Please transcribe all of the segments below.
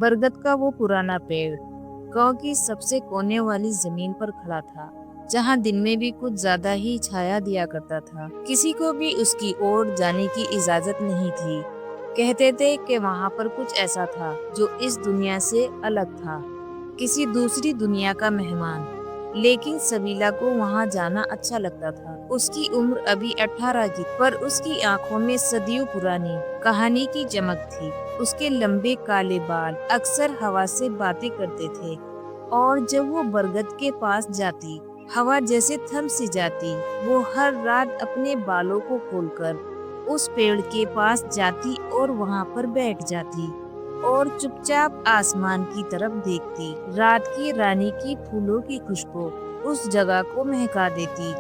बरगद का वो पुराना पेड़ गांव की सबसे कोने वाली जमीन पर खड़ा था, जहां दिन में भी कुछ ज्यादा ही छाया दिया करता था। किसी को भी उसकी ओर जाने की इजाजत नहीं थी। कहते थे कि वहां पर कुछ ऐसा था जो इस दुनिया से अलग था, किसी दूसरी दुनिया का मेहमान। लेकिन सबीला को वहां जाना अच्छा लगता था। उसकी उम्र अभी 18 की, पर उसकी आंखों में सदियों पुरानी कहानी की चमक थी। उसके लंबे काले बाल अक्सर हवा से बातें करते थे, और जब वो बरगद के पास जाती, हवा जैसे थम सी जाती। वो हर रात अपने बालों को खोलकर उस पेड़ के पास जाती और वहां पर बैठ जाती और चुपचाप आसमान की तरफ देखती। रात की रानी की फूलों की खुशबू उस जगह को महका देती।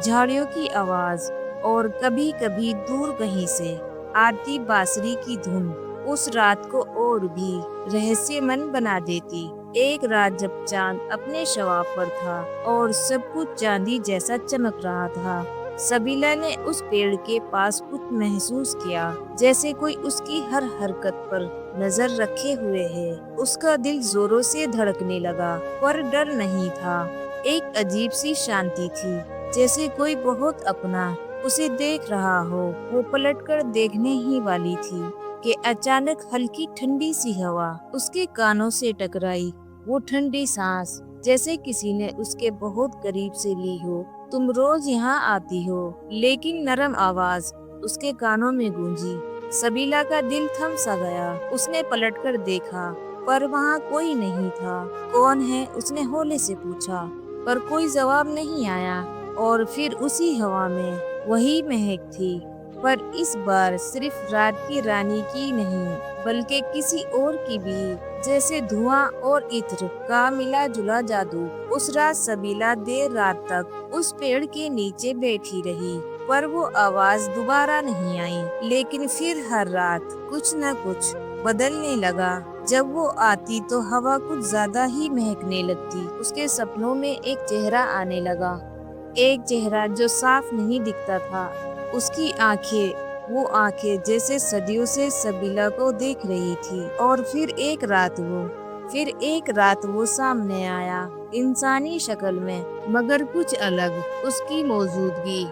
झाड़ियों की आवाज और कभी कभी दूर कहीं से आती बांसुरी की धुन उस रात को और भी रहस्यमय बना देती। एक रात जब चांद अपने शवाब पर था और सब कुछ चांदी जैसा चमक रहा था, सबीला ने उस पेड़ के पास कुछ महसूस किया, जैसे कोई उसकी हर हरकत पर नजर रखे हुए है। उसका दिल जोरों से धड़कने लगा, पर डर नहीं था। एक अजीब सी शांति थी, जैसे कोई बहुत अपना उसे देख रहा हो। वो पलटकर देखने ही वाली थी कि अचानक हल्की ठंडी सी हवा उसके कानों से टकराई। वो ठंडी सांस जैसे किसी ने उसके बहुत करीब से ली हो। तुम रोज यहाँ आती हो? लेकिन नरम आवाज उसके कानों में गूंजी। सबीला का दिल थम सा गया। उसने पलटकर देखा, पर वहाँ कोई नहीं था। कौन है? उसने हौले से पूछा, पर कोई जवाब नहीं आया। और फिर उसी हवा में वही महक थी, पर इस बार सिर्फ रात की रानी की नहीं, बल्कि किसी और की भी, जैसे धुआं और इत्र का मिला जुला जादू। उस रात सबीला देर रात तक उस पेड़ के नीचे बैठी रही, पर वो आवाज दोबारा नहीं आई। लेकिन फिर हर रात कुछ न कुछ बदलने लगा। जब वो आती तो हवा कुछ ज्यादा ही महकने लगती। उसके सपनों में एक चेहरा आने लगा, एक चेहरा जो साफ नहीं दिखता था। उसकी आंखें, वो आंखें जैसे सदियों से सबीला को देख रही थी। और फिर एक रात वो सामने आया, इंसानी शक्ल में, मगर कुछ अलग। उसकी मौजूदगी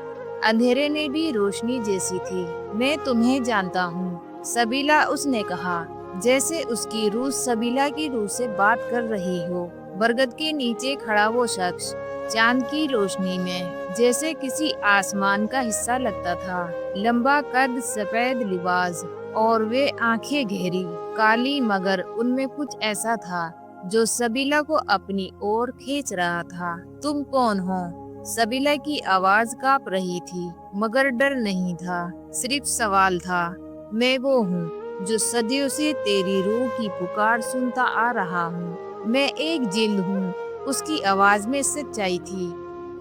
अंधेरे में भी रोशनी जैसी थी। मैं तुम्हें जानता हूँ, सबीला, उसने कहा, जैसे उसकी रूह सबीला की रूह से बात कर रही हो। बरगद के नीचे खड़ा वो शख्स चांद की रोशनी में जैसे किसी आसमान का हिस्सा लगता था। लंबा कद, सफेद लिबास, और वे आंखें गहरी काली, मगर उनमें कुछ ऐसा था जो सबीला को अपनी ओर खींच रहा था। तुम कौन हो? सबीला की आवाज कांप रही थी, मगर डर नहीं था, सिर्फ सवाल था। मैं वो हूँ जो सदियों से तेरी रूह की पुकार सुनता आ रहा हूँ। मैं एक जिन हूँ। उसकी आवाज में सच्चाई थी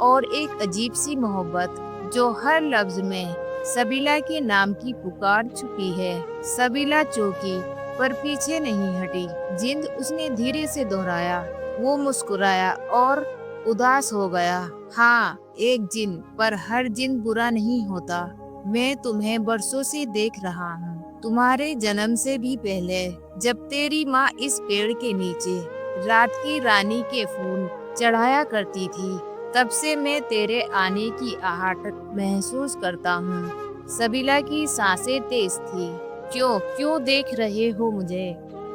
और एक अजीब सी मोहब्बत जो हर लफ्ज में सबीला के नाम की पुकार छुपी है। सबीला चौंकी, पर पीछे नहीं हटी। जिंद, उसने धीरे से दोहराया। वो मुस्कुराया और उदास हो गया। हाँ, एक जिन, पर हर जिन बुरा नहीं होता। मैं तुम्हें बरसों से देख रहा हूँ, तुम्हारे जन्म से भी पहले, जब तेरी माँ इस पेड़ के नीचे रात की रानी के फूल चढ़ाया करती थी। तब से मैं तेरे आने की आहट महसूस करता हूँ। सबीला की सांसें तेज थी। क्यों देख रहे हो मुझे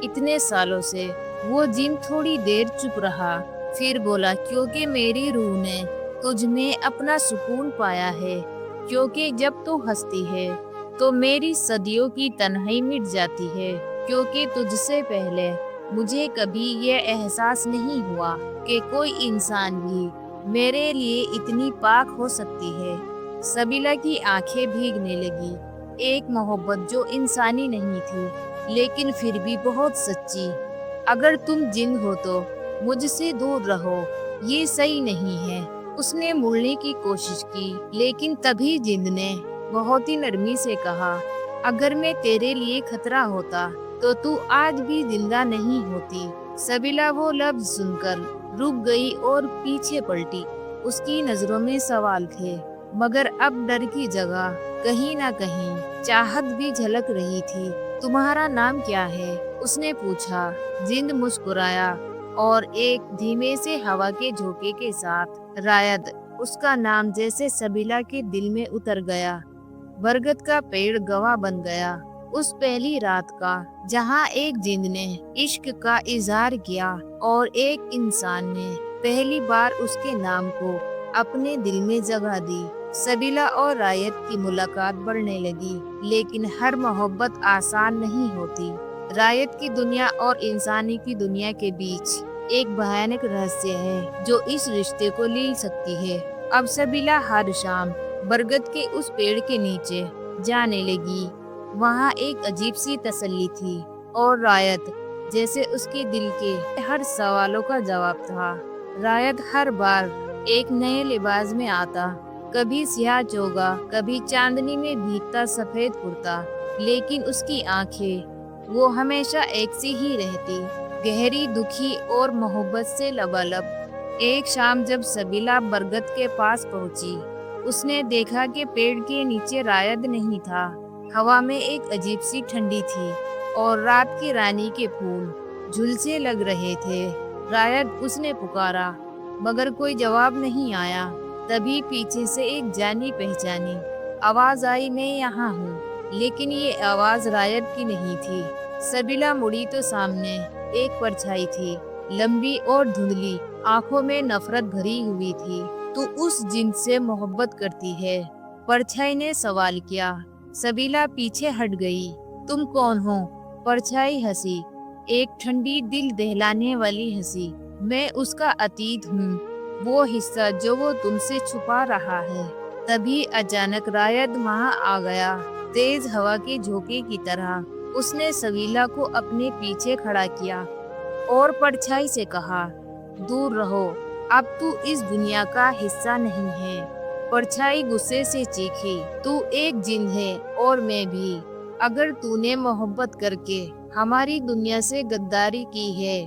इतने सालों से? वो जिन थोड़ी देर चुप रहा, फिर बोला, क्योंकि मेरी रूह ने तुझ में अपना सुकून पाया है। क्योंकि जब तू हंसती है तो मेरी सदियों की तन्हाई मिट जाती है। क्योंकि तुझसे पहले मुझे कभी ये एहसास नहीं हुआ कि कोई इंसान भी मेरे लिए इतनी पाक हो सकती है। सबीला की आंखें भीगने लगी। एक मोहब्बत जो इंसानी नहीं थी, लेकिन फिर भी बहुत सच्ची। अगर तुम जिन हो तो मुझसे दूर रहो, ये सही नहीं है। उसने मुड़ने की कोशिश की, लेकिन तभी जिंद ने बहुत ही नरमी से कहा, अगर मैं तेरे लिए खतरा होता तो तू आज भी जिंदा नहीं होती। सबीला वो लफ्ज सुनकर रुक गई और पीछे पलटी। उसकी नजरों में सवाल थे, मगर अब डर की जगह कहीं ना कहीं चाहत भी झलक रही थी। तुम्हारा नाम क्या है? उसने पूछा। जिंद मुस्कुराया और एक धीमे से हवा के झोंके के साथ रायद उसका नाम जैसे सबीला के दिल में उतर गया। बरगद का पेड़ गवाह बन गया उस पहली रात का, जहाँ एक जिंद ने इश्क का इजहार किया और एक इंसान ने पहली बार उसके नाम को अपने दिल में जगह दी। सबीला और रायत की मुलाकात बढ़ने लगी, लेकिन हर मोहब्बत आसान नहीं होती। रायत की दुनिया और इंसानी की दुनिया के बीच एक भयानक रहस्य है जो इस रिश्ते को लील सकती है। अब सबीला हर शाम बरगद के उस पेड़ के नीचे जाने लगी। वहाँ एक अजीब सी तसल्ली थी और रायत जैसे उसके दिल के हर सवालों का जवाब था। रायत हर बार एक नए लिबास में आता, कभी सियाह चोगा, कभी चांदनी में भीगता सफेद कुर्ता, लेकिन उसकी आंखें वो हमेशा एक सी ही रहती, गहरी, दुखी और मोहब्बत से लबालब। एक शाम जब सबीला बरगद के पास पहुंची, उसने देखा कि पेड़ के नीचे रायद नहीं था। हवा में एक अजीब सी ठंडी थी और रात की रानी के फूल झुलसे लग रहे थे। रायद, उसने पुकारा, मगर कोई जवाब नहीं आया। तभी पीछे से एक जानी पहचानी आवाज आई, मैं यहाँ हूँ। लेकिन ये आवाज रायद की नहीं थी। सबीला मुड़ी तो सामने एक परछाई थी, लंबी और धुंधली, आंखों में नफरत भरी हुई थी। तू उस जिन से मोहब्बत करती है? परछाई ने सवाल किया। सबीला पीछे हट गई। तुम कौन हो? परछाई हंसी, एक ठंडी दिल दहलाने वाली हंसी। मैं उसका अतीत हूँ, वो हिस्सा जो वो तुमसे छुपा रहा है। तभी अचानक रायद वहाँ आ गया, तेज हवा के झोंके की तरह। उसने सबीला को अपने पीछे खड़ा किया और परछाई से कहा, दूर रहो, अब तू इस दुनिया का हिस्सा नहीं है। परछाई गुस्से से चीखी, तू एक जिन है और मैं भी। अगर तूने मोहब्बत करके हमारी दुनिया से गद्दारी की है,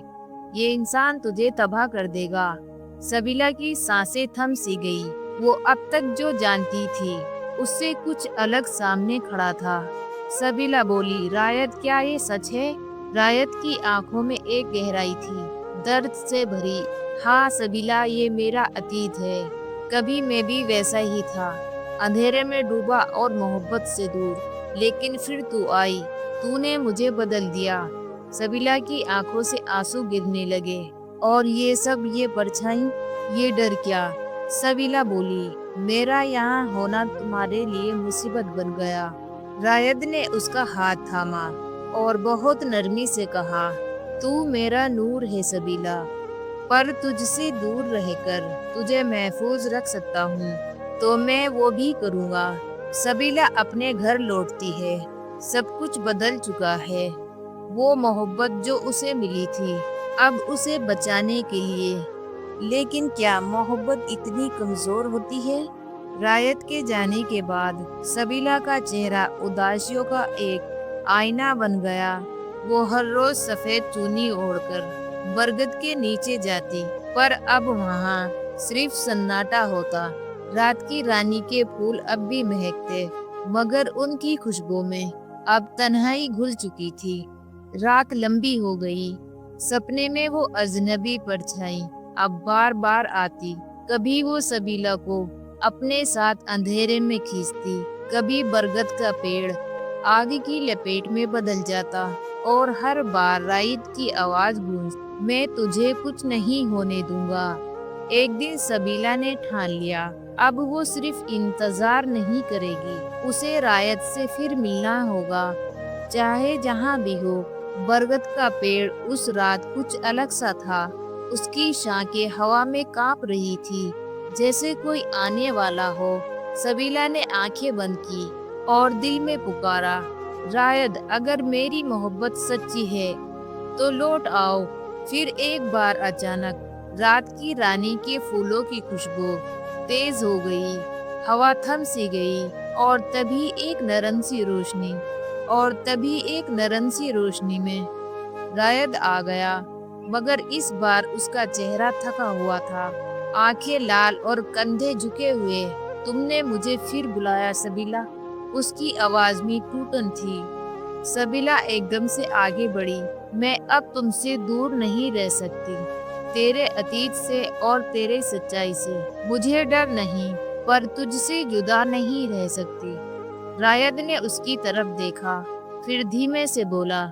ये इंसान तुझे तबाह कर देगा। सबीला की सांसें थम सी गई। वो अब तक जो जानती थी उससे कुछ अलग सामने खड़ा था। सबीला बोली, रायत, क्या ये सच है? रायत की आंखों में एक गहराई थी, दर्द से भरी। हाँ सबीला, ये मेरा अतीत है। कभी मैं भी वैसा ही था, अंधेरे में डूबा और मोहब्बत से दूर। लेकिन फिर तू आई, तूने मुझे बदल दिया। सबीला की आंखों से आंसू गिरने लगे। और ये सब, ये परछाई, ये डर क्या? सबीला बोली, मेरा यहाँ होना तुम्हारे लिए मुसीबत बन गया। रायद ने उसका हाथ थामा और बहुत नरमी से कहा, तू मेरा नूर है सबीला, पर तुझसे दूर रहकर तुझे महफूज रख सकता हूँ तो मैं वो भी करूँगा। सबीला अपने घर लौटती है। सब कुछ बदल चुका है। वो मोहब्बत जो उसे मिली थी अब उसे बचाने के लिए। लेकिन क्या मोहब्बत इतनी कमजोर होती है? रायत के जाने के बाद सबीला का चेहरा उदासियों का एक आईना बन गया। वो हर रोज सफेद चुन्नी ओढ़कर बरगद के नीचे जाती, पर अब वहाँ सिर्फ सन्नाटा होता। रात की रानी के फूल अब भी महकते, मगर उनकी खुशबू में अब तन्हाई घुल चुकी थी। रात लंबी हो गई। सपने में वो अजनबी परछाई अब बार बार आती। कभी वो सबीला को अपने साथ अंधेरे में खींचती, कभी बरगद का पेड़ आग की लपेट में बदल जाता और हर बार रायत की आवाज गूंज, मैं तुझे कुछ नहीं होने दूंगा। एक दिन सबीला ने ठान लिया, अब वो सिर्फ इंतजार नहीं करेगी, उसे रायत से फिर मिलना होगा, चाहे जहाँ भी हो। बरगद का पेड़ उस रात कुछ अलग सा था। उसकी शाखें हवा में कांप रही थी, जैसे कोई आने वाला हो। सबीला ने आंखें बंद की और दिल में पुकारा, रायद, अगर मेरी मोहब्बत सच्ची है तो लौट आओ। फिर एक बार अचानक रात की रानी के फूलों की खुशबू तेज हो गई, हवा थम सी गई और तभी एक नरम सी रोशनी में रायद आ गया, मगर इस बार उसका चेहरा थका हुआ था, आंखें लाल और कंधे झुके हुए। तुमने मुझे फिर बुलाया सबीला? उसकी आवाज में टूटन थी। सबीला एकदम से आगे बढ़ी। मैं अब तुमसे दूर नहीं रह सकती, तेरे अतीत से और तेरे सच्चाई से मुझे डर नहीं, पर तुझसे जुदा नहीं रह सकती। रायद ने उसकी तरफ देखा, फिर धीमे से बोला,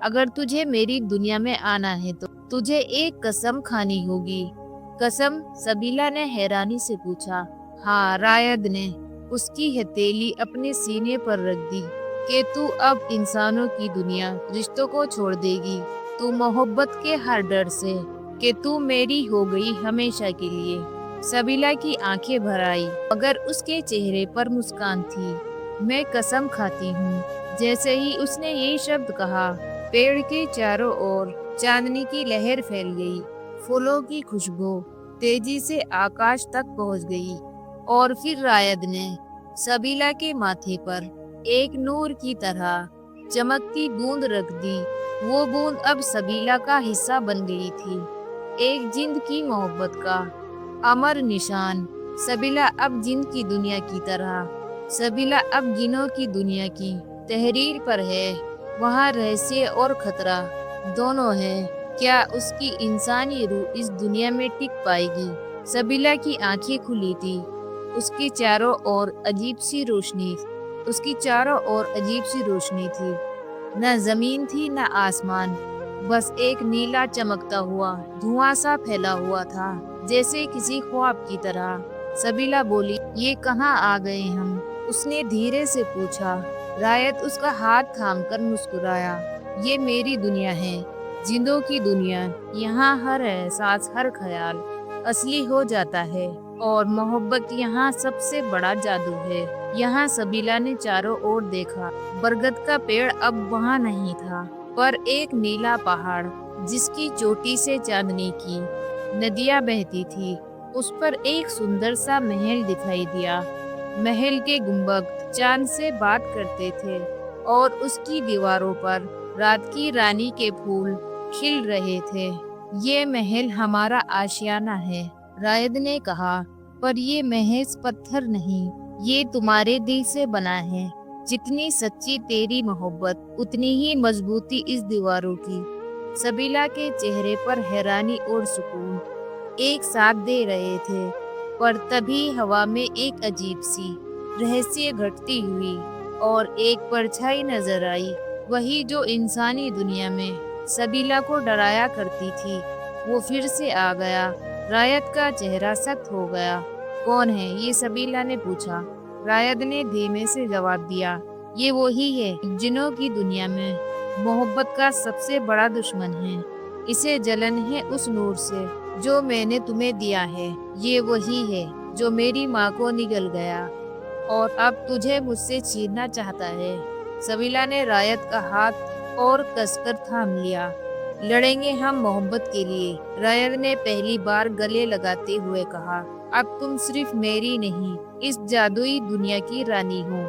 अगर तुझे मेरी दुनिया में आना है तो तुझे एक कसम खानी होगी। कसम? सबीला ने हैरानी से पूछा। हाँ, रायद ने उसकी हथेली अपने सीने पर रख दी, कि तू अब इंसानों की दुनिया, रिश्तों को छोड़ देगी, तू मोहब्बत के हर डर से, कि तू मेरी हो गई हमेशा के लिए। सबीला की आंखें भर आई, मगर उसके चेहरे पर मुस्कान थी। मैं कसम खाती हूँ। जैसे ही उसने ये शब्द कहा, पेड़ के चारों ओर चांदनी की लहर फैल गई। फूलों की खुशबू तेजी से आकाश तक पहुंच गई। और फिर रायद ने सबीला के माथे पर एक नूर की तरह चमकती बूंद रख दी। वो बूंद अब सबीला का हिस्सा बन गई थी, एक जिंद की मोहब्बत का अमर निशान। सबीला अब जिंद की दुनिया की तरह, सबीला अब जिनों की दुनिया की तहरीर पर है। वहाँ रहस्य और खतरा दोनों है। क्या उसकी इंसानी रूह इस दुनिया में टिक पाएगी? सबीला की आंखें खुली थी। उसकी चारों ओर अजीब सी रोशनी उसकी चारों ओर अजीब सी रोशनी थी। न जमीन थी न आसमान, बस एक नीला चमकता हुआ धुआं सा फैला हुआ था, जैसे किसी ख्वाब की तरह। सबीला बोली, ये कहाँ आ गए हम? उसने धीरे से पूछा। रायत उसका हाथ थामकर मुस्कुराया। ये मेरी दुनिया है, जिंदों की दुनिया। यहाँ हर एहसास, हर ख्याल असली हो जाता है, और मोहब्बत यहाँ सबसे बड़ा जादू है। यहाँ सबीला ने चारों ओर देखा। बरगद का पेड़ अब वहाँ नहीं था, पर एक नीला पहाड़, जिसकी चोटी से चांदनी की नदियाँ बहती थी। उस पर एक सुंदर सा महल दिखाई दिया। महल के गुंबद चांद से बात करते थे, और उसकी दीवारों पर रात की रानी के फूल खिल रहे थे। ये महल हमारा आशियाना है, रायद ने कहा, पर ये महज पत्थर नहीं, ये तुम्हारे दिल से बना है। जितनी सच्ची तेरी मोहब्बत, उतनी ही मजबूती इस दीवारों की। सबीला के चेहरे पर हैरानी और सुकून एक साथ दे रहे थे, पर तभी हवा में एक अजीब सी रहस्य घटती हुई, और एक परछाई नजर आई, वही जो इंसानी दुनिया में सबीला को डराया करती थी। वो फिर से आ गया। रायत का चेहरा सख्त हो गया। कौन है ये? सबीला ने पूछा। रायत ने धीमे से जवाब दिया, ये वही है, जिनों की दुनिया में मोहब्बत का सबसे बड़ा दुश्मन है। इसे जलन है उस नूर से जो मैंने तुम्हें दिया है। ये वही है जो मेरी माँ को निगल गया, और अब तुझे मुझसे छीनना चाहता है। सबीला ने रायत का हाथ और कसकर थाम लिया। लड़ेंगे हम मोहब्बत के लिए, रायत ने पहली बार गले लगाते हुए कहा। अब तुम सिर्फ मेरी नहीं, इस जादुई दुनिया की रानी हो,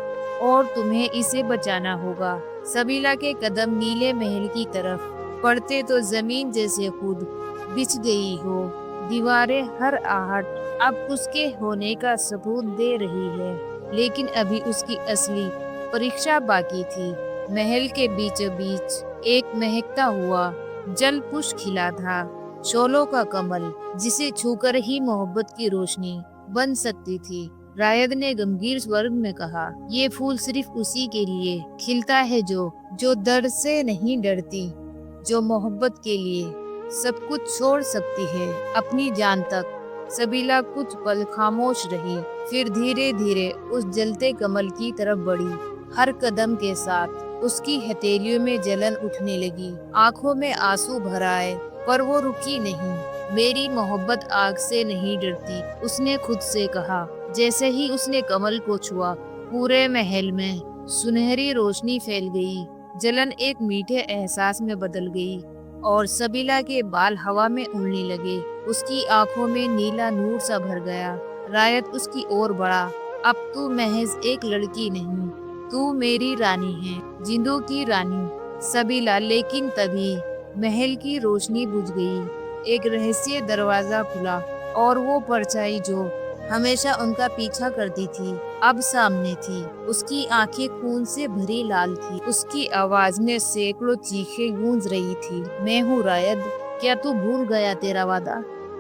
और तुम्हें इसे बचाना होगा। सबीला के कदम नीले महल की तरफ पड़ते तो जमीन जैसे खुद बिछ गई हो। दीवारें हर आहट अब उसके होने का सबूत दे रही है, लेकिन अभी उसकी असली परीक्षा बाकी थी। महल के बीचों बीच एक महकता हुआ जल पुष्प खिला था, शोलों का कमल, जिसे छूकर ही मोहब्बत की रोशनी बन सकती थी। रायद ने गंभीर स्वर में कहा, ये फूल सिर्फ उसी के लिए खिलता है जो दर्द से नहीं डरती, जो मोहब्बत के लिए सब कुछ छोड़ सकती है, अपनी जान तक। सबीला कुछ पल खामोश रही, फिर धीरे धीरे उस जलते कमल की तरफ बढ़ी। हर कदम के साथ उसकी हथेलियों में जलन उठने लगी, आंखों में आंसू भर आए, पर वो रुकी नहीं। मेरी मोहब्बत आग से नहीं डरती, उसने खुद से कहा। जैसे ही उसने कमल को छुआ, पूरे महल में सुनहरी रोशनी फैल गई। जलन एक मीठे एहसास में बदल गई, और सबीला के बाल हवा में उड़ने लगे। उसकी आंखों में नीला नूर सा भर गया। रायत उसकी ओर बढ़ा। अब तू महज एक लड़की नहीं, तू मेरी रानी है, जिंदों की रानी। सबीला, लेकिन तभी महल की रोशनी बुझ गई। एक रहस्य दरवाजा खुला, और वो परछाई जो ہمیشہ ان کا پیچھا کرتی تھی، اب سامنے تھی۔ اس کی آنکھیں خون سے بھری لال تھی، اس کی آواز میں سینکڑوں چیخیں گونج رہی تھی۔ میں ہوں رائد، کیا تو بھول گیا تیرا وعدہ؟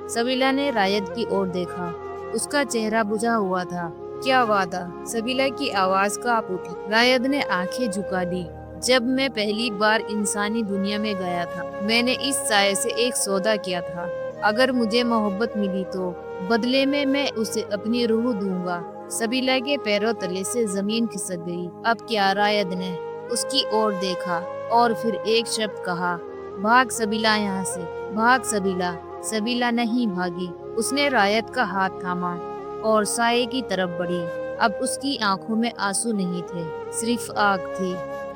سبیلا نے رائد کی اور دیکھا، اس کا چہرہ بجھا ہوا تھا۔ کیا وعدہ؟ سبیلا کی آواز کانپ اٹھی۔ رائد نے آنکھیں جھکا دی۔ جب میں پہلی بار انسانی دنیا میں گیا تھا، میں نے اس سائے سے ایک سودا کیا تھا۔ اگر مجھے محبت ملی تو بدلے میں اسے اپنی روح دوں گا۔ سبیلا کے پیروں تلے سے زمین کھسک گئی۔ اب کیا؟ رائد نے اس کی اور دیکھا اور پھر ایک شبد کہا، بھاگ سبیلا یہاں سے، بھاگ سبیلا۔ سبیلا نہیں بھاگی۔ اس نے رائد کا ہاتھ تھاما اور سائے کی طرف بڑھی۔ اب اس کی آنکھوں میں آنسو نہیں تھے، صرف آگ تھی۔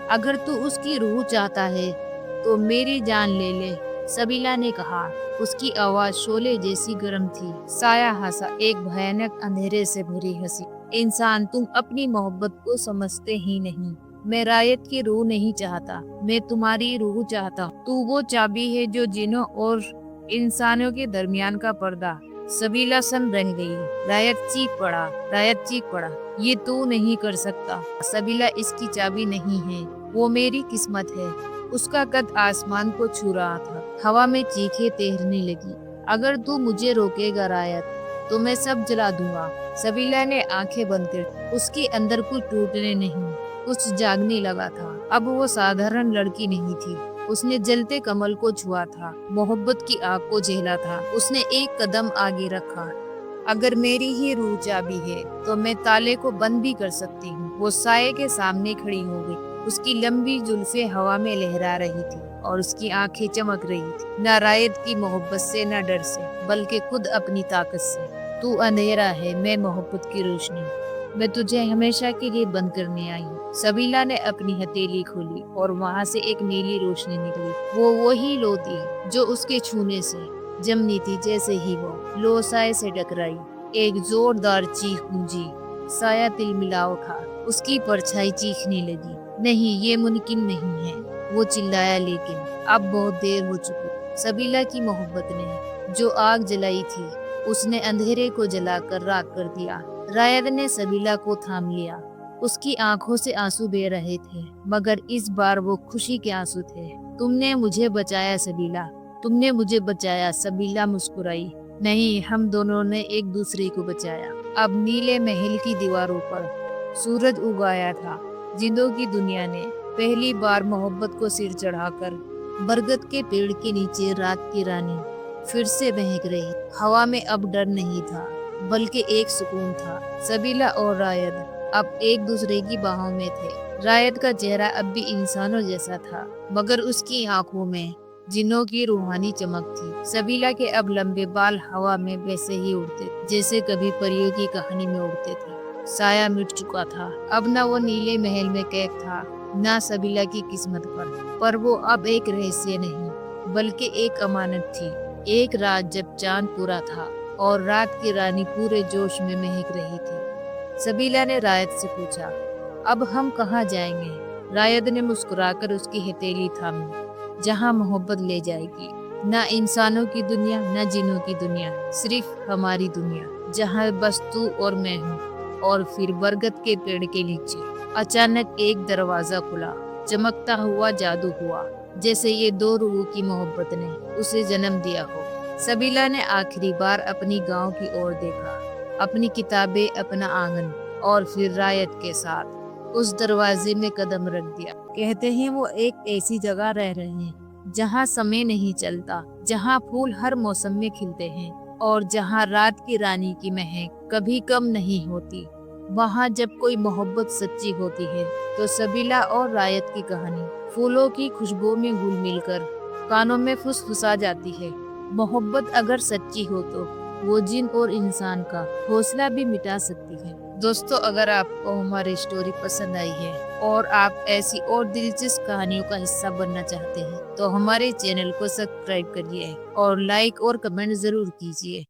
اگر تو اس کی روح چاہتا ہے تو میری جان لے لے، سبیلا نے کہا۔ اس کی آواز شعلے جیسی گرم تھی۔ سایہ ہنسا، ایک بھیانک اندھیرے سے بھری ہنسی۔ انسان، تم اپنی محبت کو سمجھتے ہی نہیں۔ میں رائد کی روح نہیں چاہتا، میں تمہاری روح چاہتا ہوں۔ تو وہ چابی ہے جو جنوں اور انسانوں کے درمیان کا پردہ۔ سبیلا سن رہ گئی۔ رائد چیخ پڑا، رائد چیخ پڑا، یہ تو نہیں کر سکتا۔ سبیلا اس کی چابی نہیں ہے، وہ میری قسمت ہے۔ اس کا قد آسمان کو چھو رہا تھا۔ ہوا میں چیخیں تیرنے لگی۔ اگر تو مجھے روکے گا رائد تو میں سب جلا دوں گا۔ سبیلا نے آنکھیں بند کر، اس کے اندر کچھ ٹوٹنے نہیں، کچھ جاگنے لگا تھا۔ اب وہ سادھارن لڑکی نہیں تھی، اس نے جلتے کمل کو چھوا تھا، محبت کی آگ کو جھیلا تھا۔ اس نے ایک قدم آگے رکھا۔ اگر میری ہی روح چابی ہے تو میں تالے کو بند بھی کر سکتی ہوں۔ وہ سائے کے سامنے کھڑی ہو گئی۔ اس کی لمبی زلفیں ہوا میں لہرا رہی تھی اور اس کی آنکھیں چمک رہی تھی، نہ رائد کی محبت سے، نہ ڈر سے، بلکہ خود اپنی طاقت سے۔ تو اندھیرا ہے، میں محبت کی روشنی، میں تجھے ہمیشہ کے لیے بند کرنے آئی ہوں۔ سبیلا نے اپنی ہتھیلی کھولی اور وہاں سے ایک نیلی روشنی نکلی۔ وہ وہی لو تھی جو اس کے چھونے سے جمنی تھی۔ جیسے ہی وہ لو سائے سے ٹکرائی، ایک زوردار چیخ گونجی۔ سایہ تل ملا اٹھا، اس کی پرچھائی چیخنے لگی، نہیں، یہ ممکن نہیں ہے، وہ چلایا، لیکن اب بہت دیر ہو چکی۔ سبیلا کی محبت نے جو آگ جلائی تھی، اس نے اندھیرے کو جلا کر راکھ کر دیا۔ رائد نے سبیلا کو تھام لیا۔ اس کی آنکھوں سے آنسو بہہ رہے تھے، مگر اس بار وہ خوشی کے آنسو تھے۔ تم نے مجھے بچایا سبیلا، تم نے مجھے بچایا۔ سبیلا مسکرائی، نہیں، ہم دونوں نے ایک دوسرے کو بچایا۔ اب نیلے محل کی دیواروں پر سورج اگایا تھا۔ جندوں کی دنیا نے پہلی بار محبت کو سر چڑھا کر برگد کے پیڑ کے نیچے رات کی رانی پھر سے مہک رہی۔ ہوا میں اب ڈر نہیں تھا، بلکہ ایک سکون تھا۔ سبیلا اور رائد اب ایک دوسرے کی باہوں میں تھے۔ رائد کا چہرہ اب بھی انسانوں جیسا تھا، مگر اس کی آنکھوں میں جنوں کی روحانی چمک تھی۔ سبیلا کے اب لمبے بال ہوا میں ویسے ہی اڑتے جیسے کبھی پریوں کی کہانی میں اڑتے تھے۔ سایہ مٹ چکا تھا، اب نہ وہ نیلے محل میں قید تھا، نہ سبیلا کی قسمت پر وہ اب ایک رہسیہ نہیں، بلکہ ایک امانت تھی۔ ایک رات جب چاند پورا تھا اور رات کی رانی پورے جوش میں مہک رہی تھی، سبیلا نے رائد سے پوچھا، اب ہم کہاں جائیں گے؟ رائد نے مسکرا کر اس کی ہتھیلی تھامی، جہاں محبت لے جائے گی، نہ انسانوں کی دنیا، نہ جنوں کی دنیا، صرف ہماری دنیا، جہاں بس تو اور میں ہوں۔ اور پھر برگد کے پیڑ کے نیچے اچانک ایک دروازہ کھلا، چمکتا ہوا جادو ہوا، جیسے یہ دو روحوں کی محبت نے اسے جنم دیا ہو۔ سبیلا نے آخری بار اپنی گاؤں کی اور دیکھا، اپنی کتابیں، اپنا آنگن، اور پھر رائد کے ساتھ اس دروازے میں قدم رکھ دیا۔ کہتے ہیں وہ ایک ایسی جگہ رہ رہے ہیں جہاں سمے نہیں چلتا، جہاں پھول ہر موسم میں کھلتے ہیں، اور جہاں رات کی رانی کی مہک کبھی کم نہیں ہوتی۔ وہاں جب کوئی محبت سچی ہوتی ہے تو سبیلا اور رائد کی کہانی پھولوں کی خوشبو میں گھل مل کر کانوں میں فسفسا جاتی ہے۔ محبت اگر سچی ہو تو وہ جن اور انسان کا حوصلہ بھی مٹا سکتی ہے۔ دوستو، اگر آپ کو ہماری اسٹوری پسند آئی ہے اور آپ ایسی اور دلچسپ کہانیوں کا حصہ بننا چاہتے ہیں تو ہمارے چینل کو سبسکرائب کریے اور لائک اور کمنٹ ضرور کیجیے۔